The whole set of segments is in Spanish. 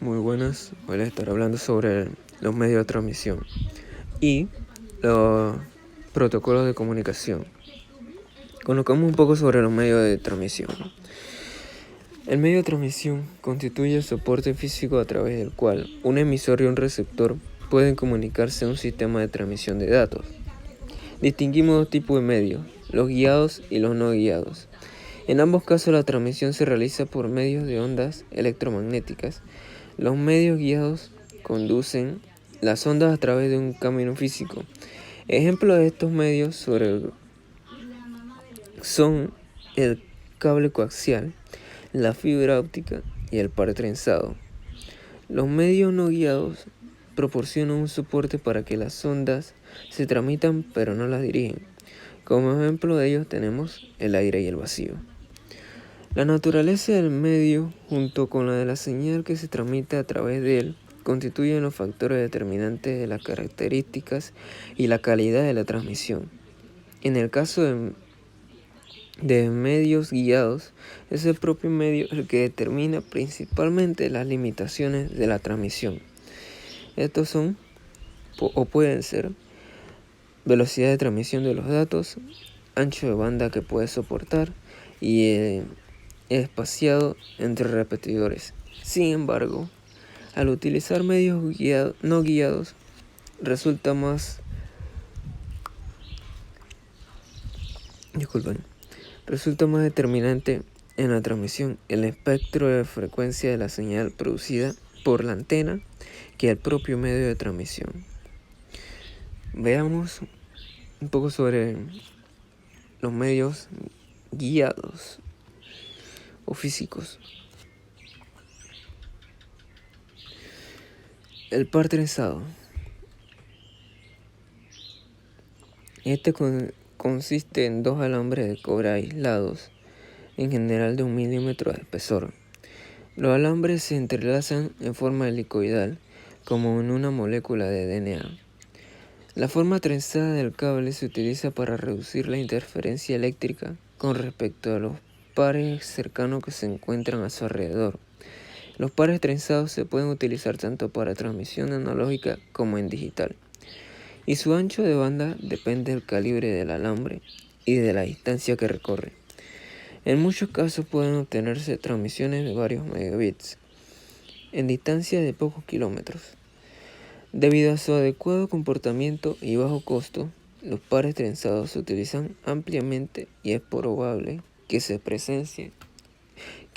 Muy buenas, hoy les estaré hablando sobre los medios de transmisión y los protocolos de comunicación. Conozcamos un poco sobre los medios de transmisión. El medio de transmisión constituye el soporte físico a través del cual un emisor y un receptor pueden comunicarse a un sistema de transmisión de datos. Distinguimos dos tipos de medios, los guiados y los no guiados. En ambos casos la transmisión se realiza por medios de ondas electromagnéticas. Los medios guiados conducen las ondas a través de un camino físico. Ejemplos de estos medios son el cable coaxial, la fibra óptica y el par trenzado. Los medios no guiados proporcionan un soporte para que las ondas se transmitan pero no las dirigen. Como ejemplo de ellos tenemos el aire y el vacío. La naturaleza del medio, junto con la de la señal que se transmite a través de él, constituyen los factores determinantes de las características y la calidad de la transmisión. En el caso de medios guiados, es el propio medio el que determina principalmente las limitaciones de la transmisión. Estos son, o pueden ser, velocidad de transmisión de los datos, ancho de banda que puede soportar y espaciado entre repetidores. Sin embargo, al utilizar medios no guiados, resulta más determinante en la transmisión el espectro de frecuencia de la señal producida por la antena que el propio medio de transmisión. Veamos un poco sobre los medios guiados o físicos. El par trenzado. Este consiste en dos alambres de cobre aislados, en general de 1 milímetro de espesor. Los alambres se entrelazan en forma helicoidal, como en una molécula de DNA. La forma trenzada del cable se utiliza para reducir la interferencia eléctrica con respecto a los pares cercanos que se encuentran a su alrededor. Los pares trenzados se pueden utilizar tanto para transmisión analógica como en digital, y su ancho de banda depende del calibre del alambre y de la distancia que recorre. En muchos casos pueden obtenerse transmisiones de varios megabits en distancia de pocos kilómetros. Debido a su adecuado comportamiento y bajo costo, los pares trenzados se utilizan ampliamente y es probable que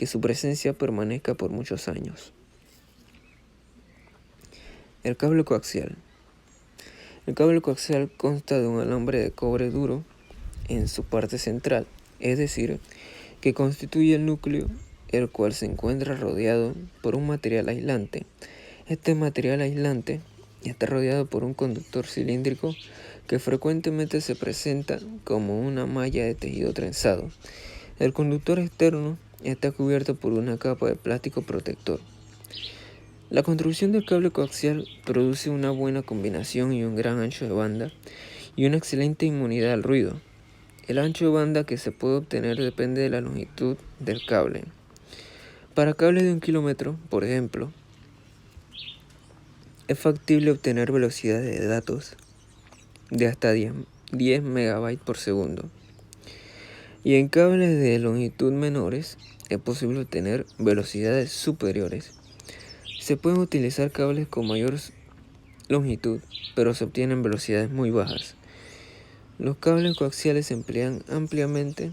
su presencia permanezca por muchos años. El cable coaxial. El cable coaxial consta de un alambre de cobre duro en su parte central, es decir, que constituye el núcleo, el cual se encuentra rodeado por un material aislante. Este material aislante está rodeado por un conductor cilíndrico que frecuentemente se presenta como una malla de tejido trenzado. El conductor externo está cubierto por una capa de plástico protector. La construcción del cable coaxial produce una buena combinación y un gran ancho de banda y una excelente inmunidad al ruido. El ancho de banda que se puede obtener depende de la longitud del cable. Para cables de 1 kilómetro, por ejemplo, es factible obtener velocidades de datos de hasta 10 megabytes por segundo. Y en cables de longitud menores es posible obtener velocidades superiores. Se pueden utilizar cables con mayor longitud, pero se obtienen velocidades muy bajas. Los cables coaxiales se emplean ampliamente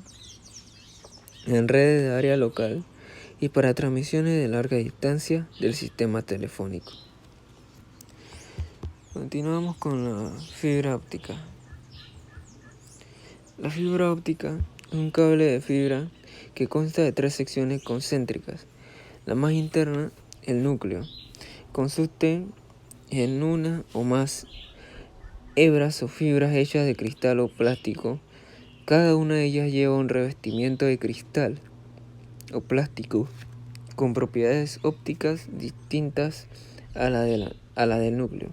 en redes de área local y para transmisiones de larga distancia del sistema telefónico. Continuamos con la fibra óptica. La fibra óptica es un cable de fibra que consta de 3 secciones concéntricas. La más interna, el núcleo, consiste en una o más hebras o fibras hechas de cristal o plástico. Cada una de ellas lleva un revestimiento de cristal o plástico con propiedades ópticas distintas a la del núcleo.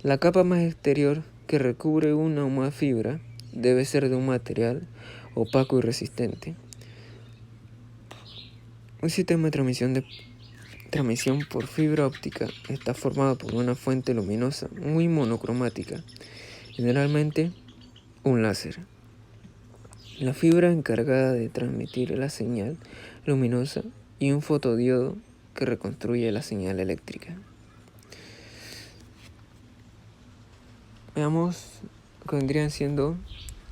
La capa más exterior que recubre una o más fibra debe ser de un material opaco y resistente. Un sistema de transmisión transmisión por fibra óptica está formado por una fuente luminosa muy monocromática, generalmente un láser. La fibra encargada de transmitir la señal luminosa y un fotodiodo que reconstruye la señal eléctrica. Veamos lo que vendrían siendo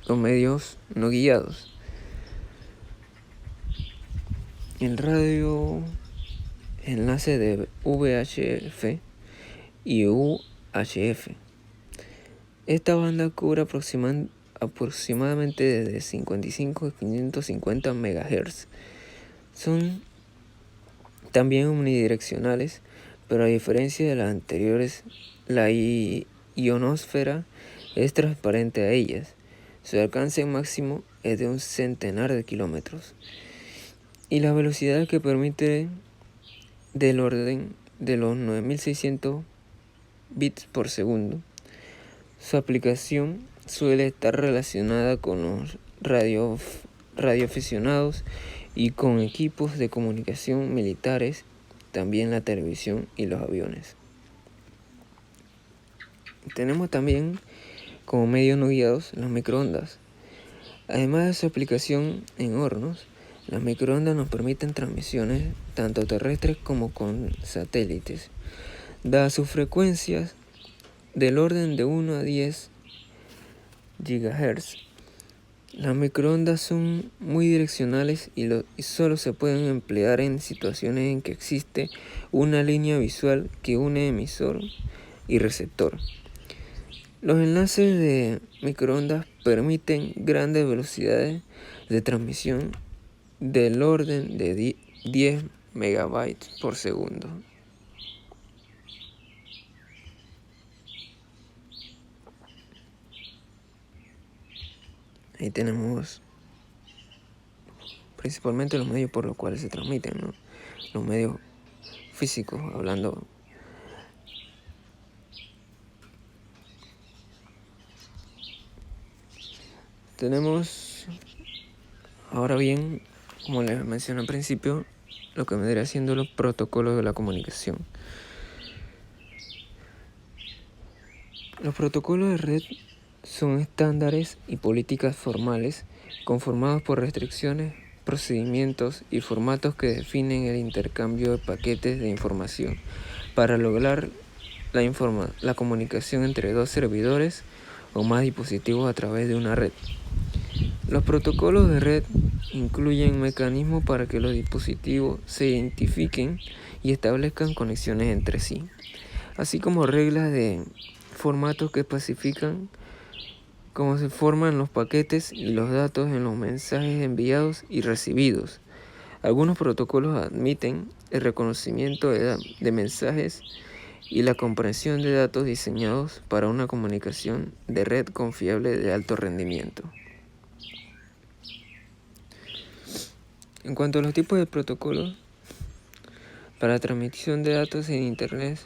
los medios no guiados. El radio enlace de VHF y UHF. Esta banda cubre aproximadamente desde 55 a 550 MHz. Son también unidireccionales, pero a diferencia de las anteriores, la ionosfera es transparente a ellas. Su alcance máximo es de 100 de kilómetros y la velocidad que permite del orden de los 9600 bits por segundo. Su aplicación suele estar relacionada con los radioaficionados y con equipos de comunicación militares, también la televisión y los aviones. Tenemos también como medios no guiados las microondas. Además de su aplicación en hornos, las microondas nos permiten transmisiones tanto terrestres como con satélites. Dadas sus frecuencias del orden de 1 a 10 GHz, las microondas son muy direccionales y solo se pueden emplear en situaciones en que existe una línea visual que une emisor y receptor. Los enlaces de microondas permiten grandes velocidades de transmisión del orden de 10 megabytes por segundo. Ahí tenemos principalmente los medios por los cuales se transmiten, ¿no? Los medios físicos, hablando. Tenemos, ahora bien, como les mencioné al principio, lo que vendría siendo los protocolos de la comunicación. Los protocolos de red son estándares y políticas formales conformados por restricciones, procedimientos y formatos que definen el intercambio de paquetes de información para lograr la comunicación entre dos servidores o más dispositivos a través de una red. Los protocolos de red incluyen mecanismos para que los dispositivos se identifiquen y establezcan conexiones entre sí, así como reglas de formatos que especifican cómo se forman los paquetes y los datos en los mensajes enviados y recibidos. Algunos protocolos admiten el reconocimiento de mensajes y la comprensión de datos diseñados para una comunicación de red confiable de alto rendimiento. En cuanto a los tipos de protocolos para transmisión de datos en Internet,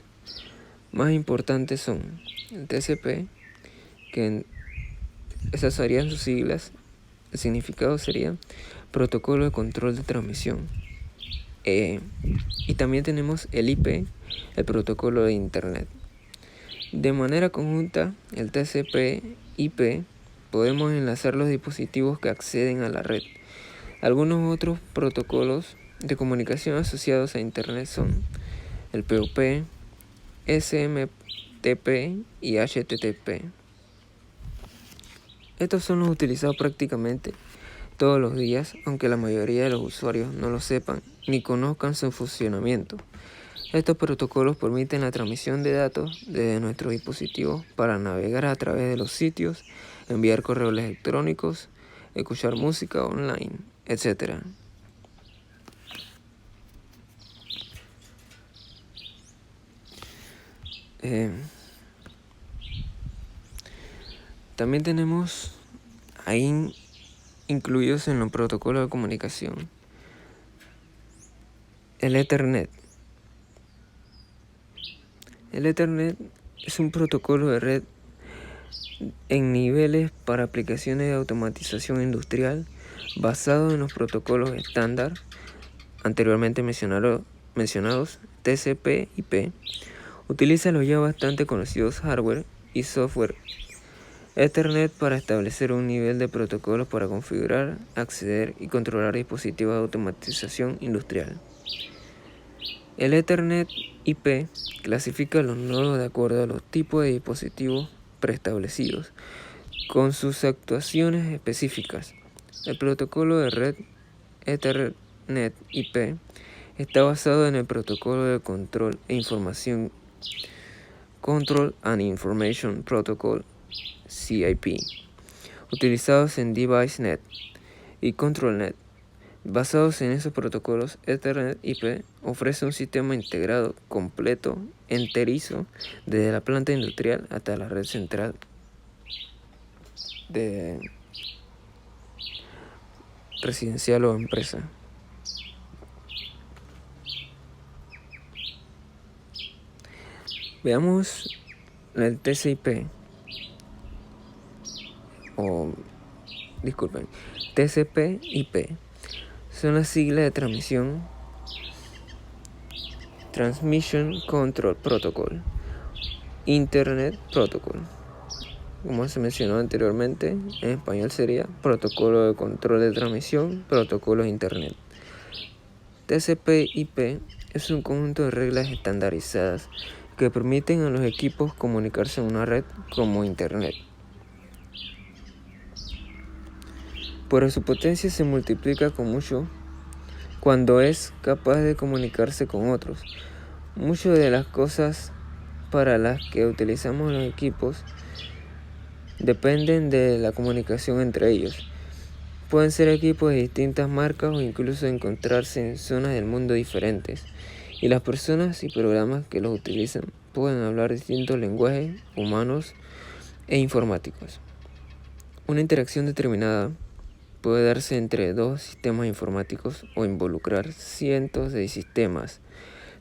más importantes son el TCP, que esas serían sus siglas. El significado sería Protocolo de Control de Transmisión. Y también tenemos el IP, el Protocolo de Internet. De manera conjunta, el TCP/IP podemos enlazar los dispositivos que acceden a la red. Algunos otros protocolos de comunicación asociados a Internet son el POP, SMTP y HTTP. Estos son los utilizados prácticamente todos los días, aunque la mayoría de los usuarios no lo sepan ni conozcan su funcionamiento. Estos protocolos permiten la transmisión de datos desde nuestros dispositivos para navegar a través de los sitios, enviar correos electrónicos, escuchar música online, etc. También tenemos ahí incluidos en los protocolos de comunicación el Ethernet. El Ethernet es un protocolo de red en niveles para aplicaciones de automatización industrial basado en los protocolos estándar anteriormente mencionados, TCP/IP utiliza los ya bastante conocidos hardware y software Ethernet para establecer un nivel de protocolos para configurar, acceder y controlar dispositivos de automatización industrial. El Ethernet IP clasifica los nodos de acuerdo a los tipos de dispositivos preestablecidos, con sus actuaciones específicas. El protocolo de red Ethernet IP está basado en el protocolo de control e información Control and Information Protocol CIP, utilizados en DeviceNet y ControlNet. Basados en esos protocolos, Ethernet IP ofrece un sistema integrado, completo, enterizo, desde la planta industrial hasta la red central de residencial o empresa. Veamos el TCP TCP/IP son las siglas de Transmission Control Protocol, Internet Protocol. Como se mencionó anteriormente, en español sería Protocolo de Control de Transmisión, Protocolo de Internet. TCP/IP es un conjunto de reglas estandarizadas que permiten a los equipos comunicarse en una red como Internet. Pero su potencia se multiplica con mucho cuando es capaz de comunicarse con otros. Muchas de las cosas para las que utilizamos los equipos dependen de la comunicación entre ellos. Pueden ser equipos de distintas marcas o incluso encontrarse en zonas del mundo diferentes. Y las personas y programas que los utilizan pueden hablar distintos lenguajes humanos e informáticos. Una interacción determinada puede darse entre dos sistemas informáticos o involucrar cientos de sistemas.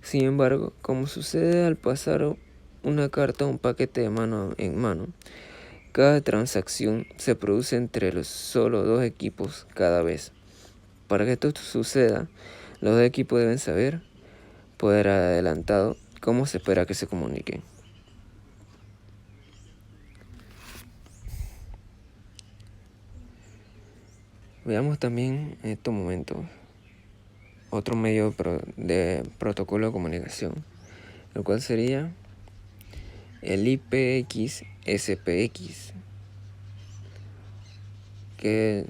Sin embargo, como sucede al pasar una carta o un paquete de mano en mano, cada transacción se produce entre solo dos equipos cada vez. Para que esto suceda, los dos equipos deben saber, poder adelantado, cómo se espera que se comuniquen. Veamos también en estos momentos otro medio de protocolo de comunicación, el cual sería el IPX-SPX, que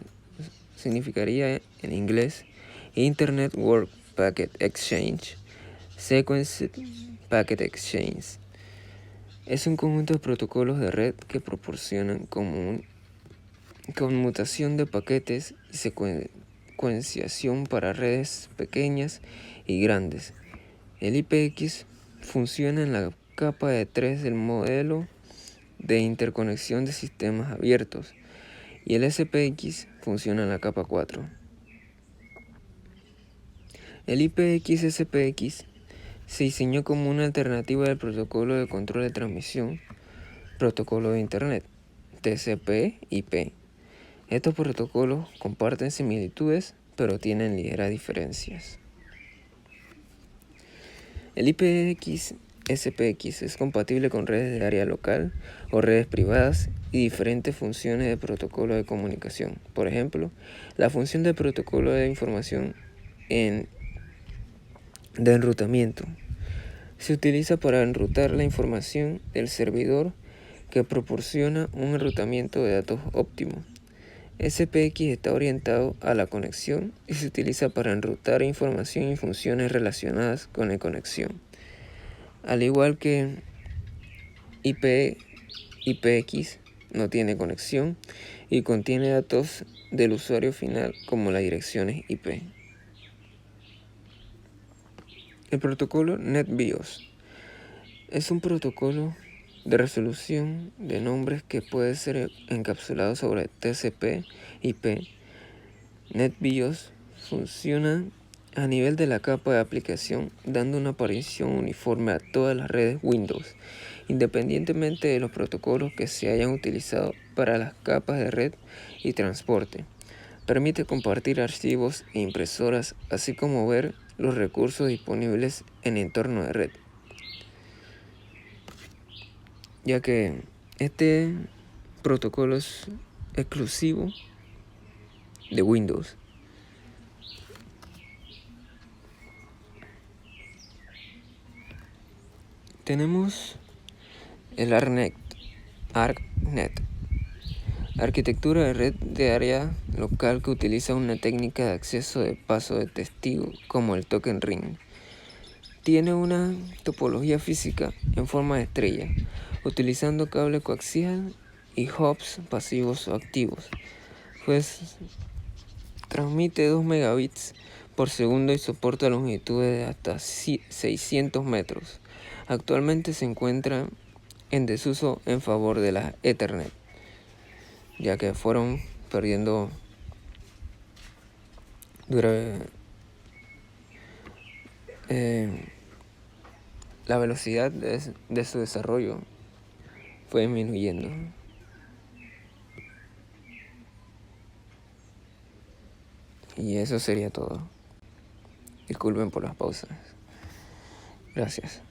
significaría en inglés Internet Work Packet Exchange, Sequenced Packet Exchange. Es un conjunto de protocolos de red que proporcionan conmutación de paquetes y secuenciación para redes pequeñas y grandes. El IPX funciona en la capa de 3 del modelo de interconexión de sistemas abiertos y el SPX funciona en la capa 4. El IPX-SPX se diseñó como una alternativa del protocolo de control de transmisión, protocolo de Internet, TCP/IP. Estos protocolos comparten similitudes, pero tienen ligeras diferencias. El IPX-SPX es compatible con redes de área local o redes privadas y diferentes funciones de protocolo de comunicación. Por ejemplo, la función de protocolo de información de enrutamiento se utiliza para enrutar la información del servidor que proporciona un enrutamiento de datos óptimo. SPX está orientado a la conexión y se utiliza para enrutar información y funciones relacionadas con la conexión. Al igual que IPX no tiene conexión y contiene datos del usuario final como las direcciones IP. El protocolo NetBIOS es un protocolo de resolución de nombres que puede ser encapsulado sobre TCP/IP. NetBIOS funciona a nivel de la capa de aplicación, dando una aparición uniforme a todas las redes Windows, independientemente de los protocolos que se hayan utilizado para las capas de red y transporte. Permite compartir archivos e impresoras, así como ver los recursos disponibles en entorno de red, ya que este protocolo es exclusivo de Windows. Tenemos el ARNet, arquitectura de red de área local que utiliza una técnica de acceso de paso de testigo como el token ring. Tiene una topología física en forma de estrella, utilizando cable coaxial y hubs pasivos o activos. Pues transmite 2 megabits por segundo y soporta longitudes de hasta 600 metros. Actualmente se encuentra en desuso en favor de la Ethernet, ya que fueron perdiendo la velocidad de su desarrollo fue disminuyendo. Y eso sería todo. Disculpen por las pausas. Gracias.